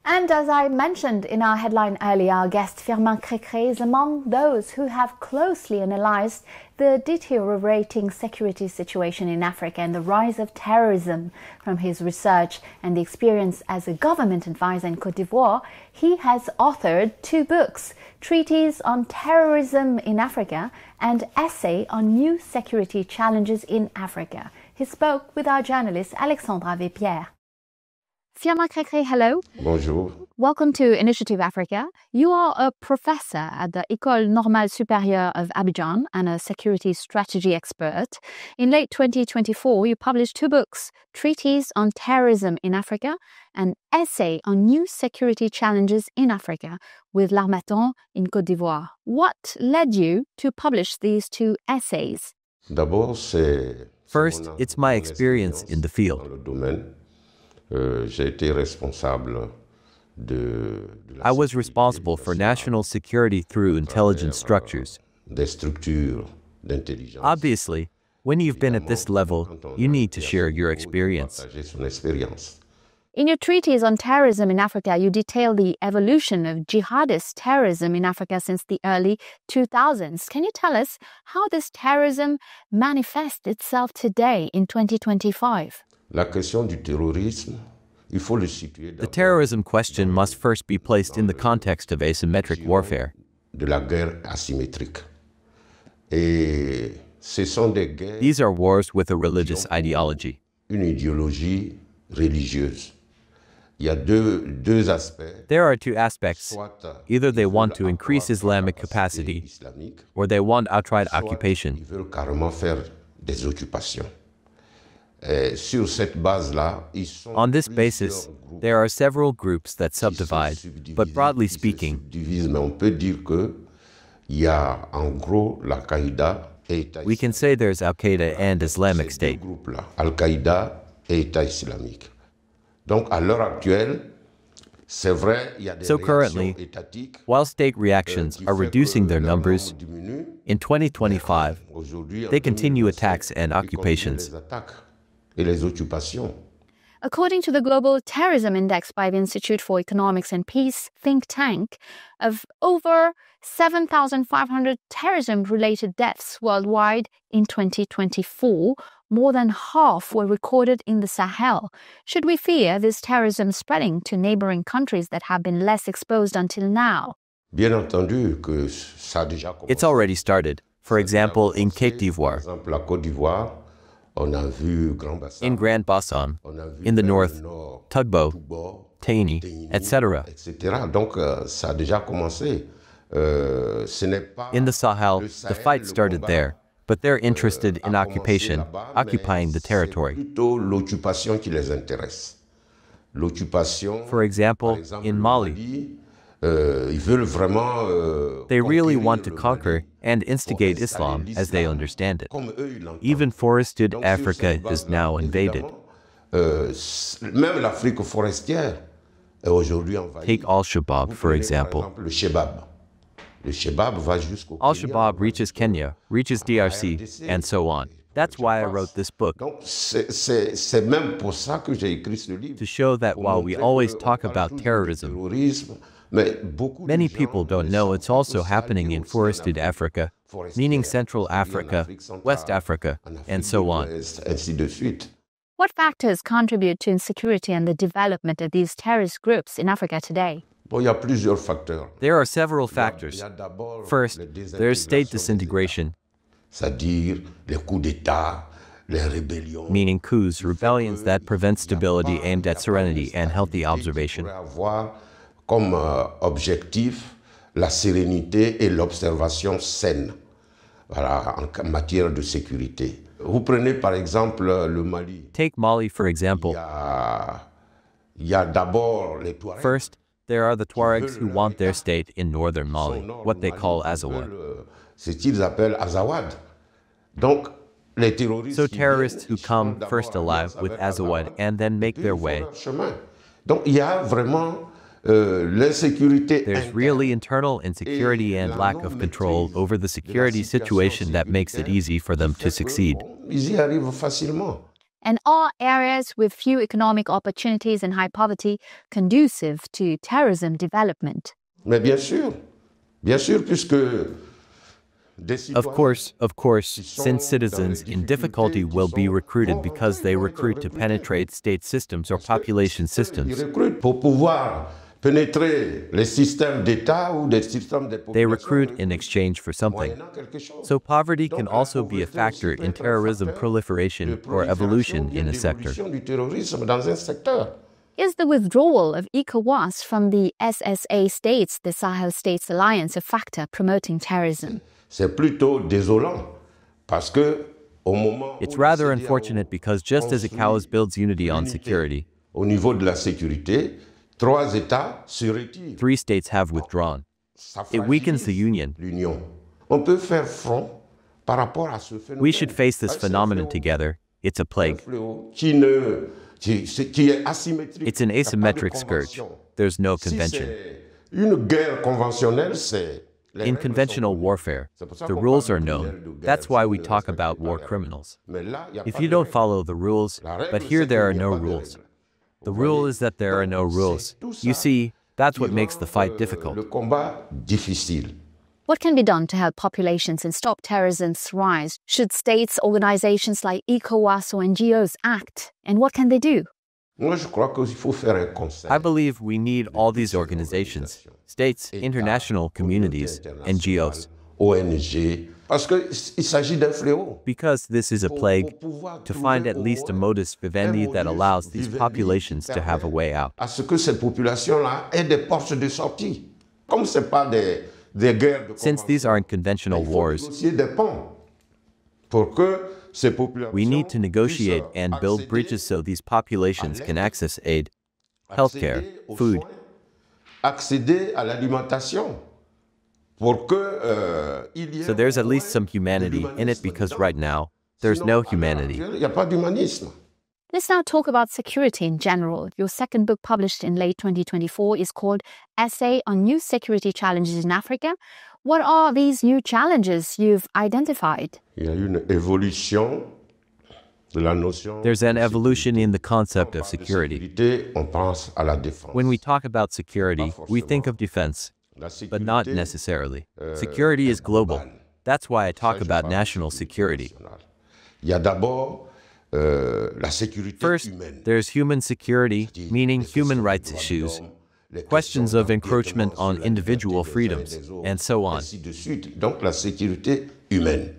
And as I mentioned in our headline earlier, our guest Firmin Krékré is among those who have closely analyzed the deteriorating security situation in Africa and the rise of terrorism. From his research and the experience as a government advisor in Côte d'Ivoire, he has authored 2 books, Treatise on Terrorism in Africa and Essay on New Security Challenges in Africa. He spoke with our journalist Alexandra Vépierre. Firmin Krékré, hello. Bonjour. Welcome to Initiative Africa. You are a professor at the École Normale Supérieure of Abidjan and a security strategy expert. In late 2024, you published 2 books, Treatise on Terrorism in Africa and Essay on New Security Challenges in Africa with l'Harmattan in Côte d'Ivoire. What led you to publish these 2 essays? First, it's my experience in the field. I was responsible for national security through intelligence structures. Obviously, when you've been at this level, you need to share your experience. In your treatise on terrorism in Africa, you detail the evolution of jihadist terrorism in Africa since the early 2000s. Can you tell us how this terrorism manifests itself today in 2025? The terrorism question must first be placed in the context of asymmetric warfare. These are wars with a religious ideology. There are 2 aspects. Either they want to increase Islamic capacity, or they want outright occupation. On this basis, there are several groups that subdivide, but broadly speaking, we can say there's Al-Qaeda and Islamic State. So currently, while state reactions are reducing their numbers, in 2025, they continue attacks and occupations. According to the Global Terrorism Index by the Institute for Economics and Peace think tank, of over 7,500 terrorism-related deaths worldwide in 2024, more than half were recorded in the Sahel. Should we fear this terrorism spreading to neighboring countries that have been less exposed until now? It's already started. For example, in Côte d'Ivoire, in Grand Bassam, in the north, Tugbo, Taini, etc. In the Sahel, the fight started there, but they're interested in occupation, occupying the territory. For example, in Mali, they really want to conquer and instigate Islam as they understand it. Even forested Africa is now invaded. Take Al-Shabaab, for example. Al-Shabaab reaches Kenya, reaches DRC, and so on. That's why I wrote this book, to show that while we always talk about terrorism, many people don't know it's also happening in forested Africa, meaning Central Africa, West Africa, and so on. What factors contribute to insecurity and the development of these terrorist groups in Africa today? There are several factors. First, there's state disintegration, meaning coups, rebellions that prevent stability aimed at serenity and healthy observation. Comme objectif la sérénité et l'observation saine, voilà, en matière de sécurité. Vous prenez par exemple le Mali. Take Mali, for example. Il y a d'abord les Touaregs. First, there are the Tuaregs who want their state in northern Mali, what they call Azawad. C'est qu'ils appellent Azawad. Donc, les terroristes. So terrorists who come first alive with Azawad and then make their way. Donc, il y a vraiment There's really internal insecurity and lack of control over the security situation that makes it easy for them to succeed. And are areas with few economic opportunities and high poverty conducive to terrorism development? Mais bien sûr, puisque Of course, since citizens in difficulty will be recruited because they recruit to penetrate state systems or population systems. Ils recrutent pour pouvoir pénétrer les systèmes d'État ou des systèmes de population. They recruit in exchange for something. moyennant quelque chose. So poverty can also be a factor in terrorism proliferation or evolution in a sector. L'évolution du terrorisme dans un secteur. Is the withdrawal of ECOWAS from the SSA states, the Sahel States Alliance, a factor promoting terrorism? C'est plutôt désolant parce que au moment It's où rather la CEDEAO unfortunate because just as ECOWAS builds unity on security, au niveau de la sécurité, 3 États se retirent. 3 states have withdrawn. Ça It weakens the fragilise union. l'union. On peut faire front par rapport à ce phénomène. We should face this C'est un phenomenon fléau. together. It's a Un plague. fléau qui est asymétrique. It's an Il y a pas de asymmetric scourge. convention. There's no Si convention. c'est une guerre conventionnelle, c'est les In règles conventional sont- warfare, C'est pour ça the qu'on rules parle are de known. criminels de guerre, That's why si we on ne talk respecte about pas war les règles. criminals. Mais là, il y a If pas you de don't règles. follow the rules, La règle, but c'est here qu'il there are n'y a no pas de rules. règles. The Vous rule voyez? is that there are no Donc, rules. c'est tout You ça see, that's qui what makes the rend, fight le difficult. combat difficile. What can be done to help populations and stop terrorism's rise? Should states, organizations like ECOWAS or NGOs act? And what can they do? Moi, je crois qu'il faut faire un conseil. I believe we need all these organizations, states, international communities, NGOs, ONG, parce qu'il s'agit d'un fléau. because this is a plague, to find at least a modus vivendi that allows these populations to have a way out. À ce que ces populations-là aient des portes de sortie. Comme ce n'est pas des guerres de Since these aren't conventional il faut wars, négocier des ponts pour que ces populations we need to negotiate puissent and build accéder bridges so these populations can access aid, healthcare, aux food, soins, accéder à l'alimentation pour que il y ait so there's at au least moins some de humanity in it l'humanisme because dedans. right now, there's Sinon, no à l'heure humanity. actuelle, il n'y a pas d'humanisme. Let's now talk about security in general. Your second book, published in late 2024, is called Essay on New Security Challenges in Africa. What are these new challenges you've identified? Il y a une évolution de la notion There's an de evolution in the concept sécurité. of security. Sécurité, on pense à la défense. When we talk about security, we think of defense, La but not sécurité, necessarily. Security is global. That's why I talk about national security. Il y a d'abord la sécurité First, humaine. there's human security, meaning Les questions human de rights droits de issues, l'homme, les questions questions of encroachment d'empiètement on sur la individual liberté des uns et freedoms, des autres, and so on. ainsi de suite. Donc la sécurité humaine.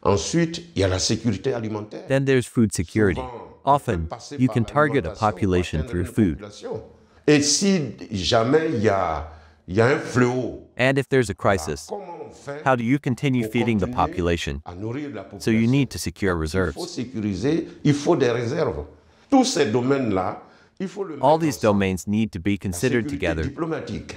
Ensuite, il y a la sécurité alimentaire. Then there's food security. Souvent, on peut Often, passer you par can target a l'alimentation population pour through atteindre food. la population. Et si jamais il y a un fléau, And if there's a crisis, comment on fait how do you continue pour feeding the continuer population? à nourrir la population? So you need to secure Il faut reserves. sécuriser, il faut des réserves. Tous ces domaines-là, il faut le mettre All these ensemble. domains need to be La considered sécurité together. diplomatique,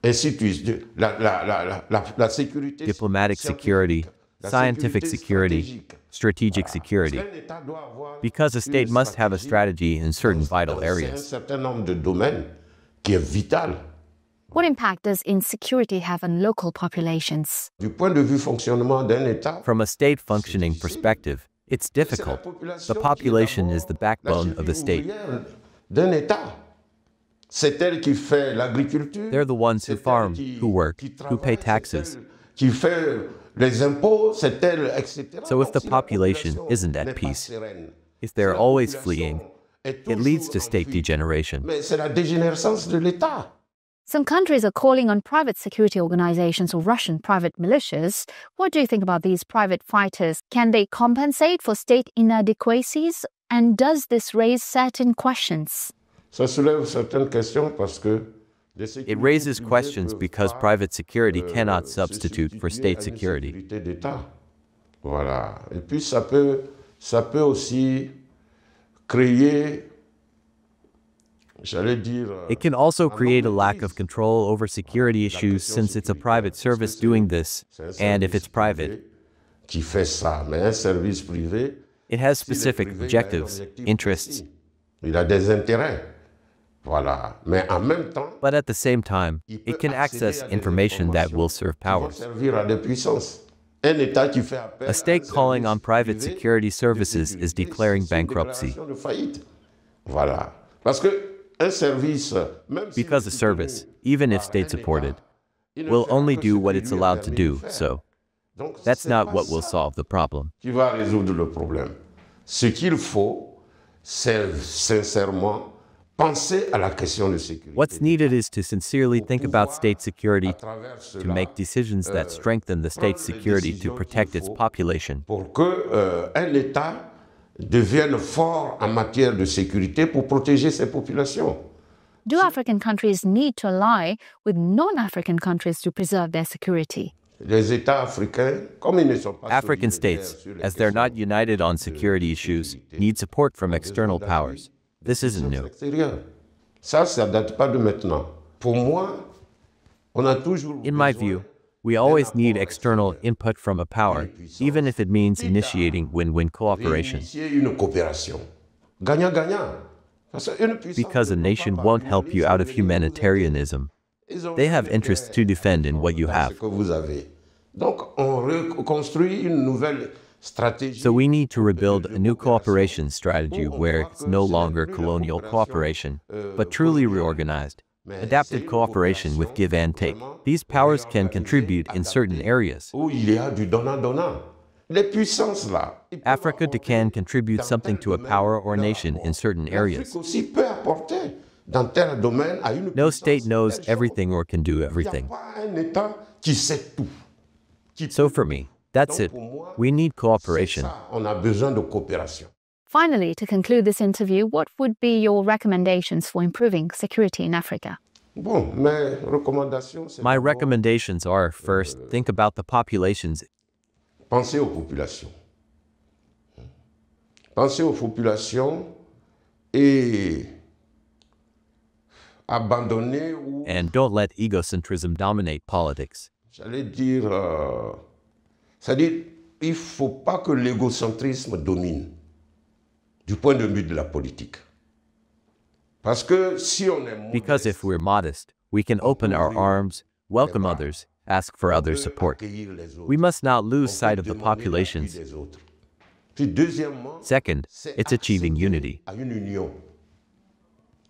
ainsi de suite. La sécurité Diplomatic scientifique, security, la scientific sécurité security, stratégique. strategic Parce security. qu'un État doit avoir Because a state une must have a stratégie strategy in certain dans vital un areas. certain nombre de domaines qui est vital. What impact does insecurity have on local populations? Du point de vue fonctionnement d'un État, From a state functioning perspective, it's c'est la difficult. population The qui est population d'abord is the la backbone of the cheville state. ouvrière d'un État. C'est elle qui fait l'agriculture. They're the ones who c'est elle farm, qui- who work, qui who pay travaille, c'est taxes. elle qui fait les impôts, c'est elle, etc. So if Donc, the si la population population isn't at n'est pas peace, sereine, if they're si la always population fleeing, est it leads toujours to en state fuite, degeneration. mais c'est la dégénérescence de l'État. Some countries are calling on private security organizations or Russian private militias. What do you think about these private fighters? Can they compensate for state inadequacies? And does this raise certain questions? Ça soulève certaines questions parce que It raises questions because private security cannot substitute for state security. sécurité d'État. Voilà. Et puis ça peut aussi créer, j'allais dire, It can also create a lack of control over security issues since it's a private service doing this, c'est un and if service it's private, privé qui fait ça, mais un service privé, it has s'il est specific privé, il a un objectives, objectif interests, précis. Il a des intérêts. Voilà. Mais en même temps, but at the same time, il peut it can accéder access à des information that will serve qui vont powers. servir à des puissances. Un État qui fait appel A state à un calling on service private privé security de services is sécurité, declaring c'est une bankruptcy. déclaration de faillite. Voilà. Parce que un service, même s'il Because est a service, soutenu even if par un state-supported, État, il ne will fera only que do ce what qui it's lui est allowed to permis de do, faire. so Donc, that's c'est not pas what will ça solve the problem. qui va résoudre le problème. Ce qu'il faut, c'est sincèrement penser à la question de sécurité. What's needed is to sincerely think about state security, À travers to cela, make decisions that strengthen the state's prendre les security to décisions protect qu'il its faut population. pour que un État devienne fort en matière de sécurité pour protéger ses populations. Do African countries need to ally with non-African countries to preserve their security? Les États africains, comme ils ne sont pas African solidaires states, sur les as they're not questions united on security issues, need support from external powers. This isn't new. extérieures, ça date pas de maintenant. Pour moi, on a toujours In my besoin view, we always need apport external extérieur, input from a power, even if it means initiating win-win cooperation. réinitier une coopération. Gagnant-gagnant. Parce qu'une puissance Because a ne peut nation pas won't partir help you sur out of les humanitarianism. Ils ont They have intérêt interests to defend in what you dans have. ce que vous avez. Donc, on reconstruit une nouvelle stratégie. So we need to rebuild a new cooperation strategy where it's no longer colonial cooperation, but truly reorganized, adapted cooperation with give and take. These powers can contribute in certain areas. Où il y a du donnant-donnant. Les puissances là. ils peuvent Africa can apporter contribute dans something tel to a domaine power or leur nation in apport. certain L'Afrique areas. aussi peut apporter dans tel domaine à une No puissance state knows telle chose. everything or can do Il n'y a everything. pas un État qui sait tout. So for me, that's it. We need C'est cooperation. ça, on a besoin de coopération. Finally, to conclude this interview, what would be your recommendations for improving security in Africa? Bon, mes recommandations, c'est My d'abord recommendations are, first, think about the populations. penser aux populations. Penser aux populations et abandonner ou, And don't let egocentrism dominate politics. j'allais dire, c'est-à-dire, il ne faut pas que l'égocentrisme domine du point de vue de la politique. Parce que si on est modeste, Because if we're modest, we can open our arms, welcome others, ask for on other peut support. accueillir les autres. We must not lose On sight peut of the demander populations. l'appui des autres. Puis deuxièmement, Second, c'est it's achieving accéder unity. à une union.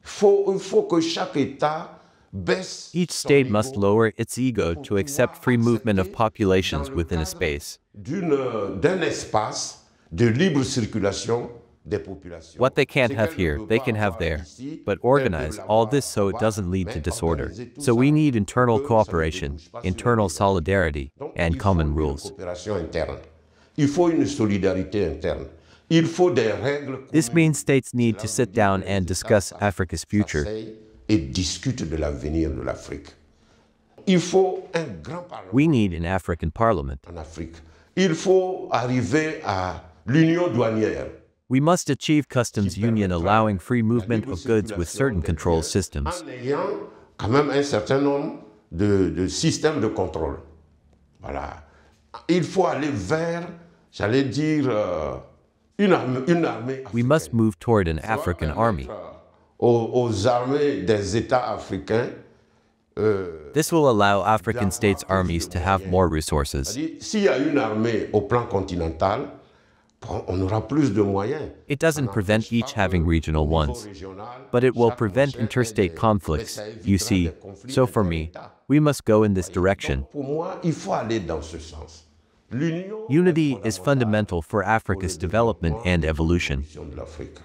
Il faut que chaque État baisse Each son state ego must lower its ego pour to accept pouvoir free movement of accepter populations dans le within a cadre space. d'un espace de libre circulation des populations. What they can't C'est have qu'elle ne here, peut they pas can have avoir there, ici but un organize peuple all là-bas, this so it doesn't lead to mais disorder. organiser tout So ça we need internal pour que ça ne cooperation, débouche pas sur internal les solidarity, Donc, and il common faut une rules. coopération interne. Il faut une solidarité interne. Il faut des règles This communes. means states need to Cela sit veut dire down que les and États discuss Africa's future. s'asseyent et discutent de l'avenir de l'Afrique. Il faut un grand parlement We need an African parliament. en Afrique. Il faut arriver à l'union douanière. We must achieve customs qui union permettra allowing free la movement libre of goods with circulation certain des control biens systems. En ayant quand même un certain nombre de systèmes de contrôle. Voilà. Il faut aller vers, j'allais dire, une armée We africaine. must move toward an Ça va African permettre, army. aux armées des États africains. This will allow African states' armies to have more resources. C'est-à-dire, s'il y a une armée au plan continental, bon, on aura plus de moyens. It doesn't prevent each having regional ones, but it will prevent interstate conflicts, you see. So for me, we must go in this direction. Pour moi, il faut aller dans ce sens. L'union Unity est is fondamentale fundamental for Africa's pour le development développement and evolution. de l'Afrique.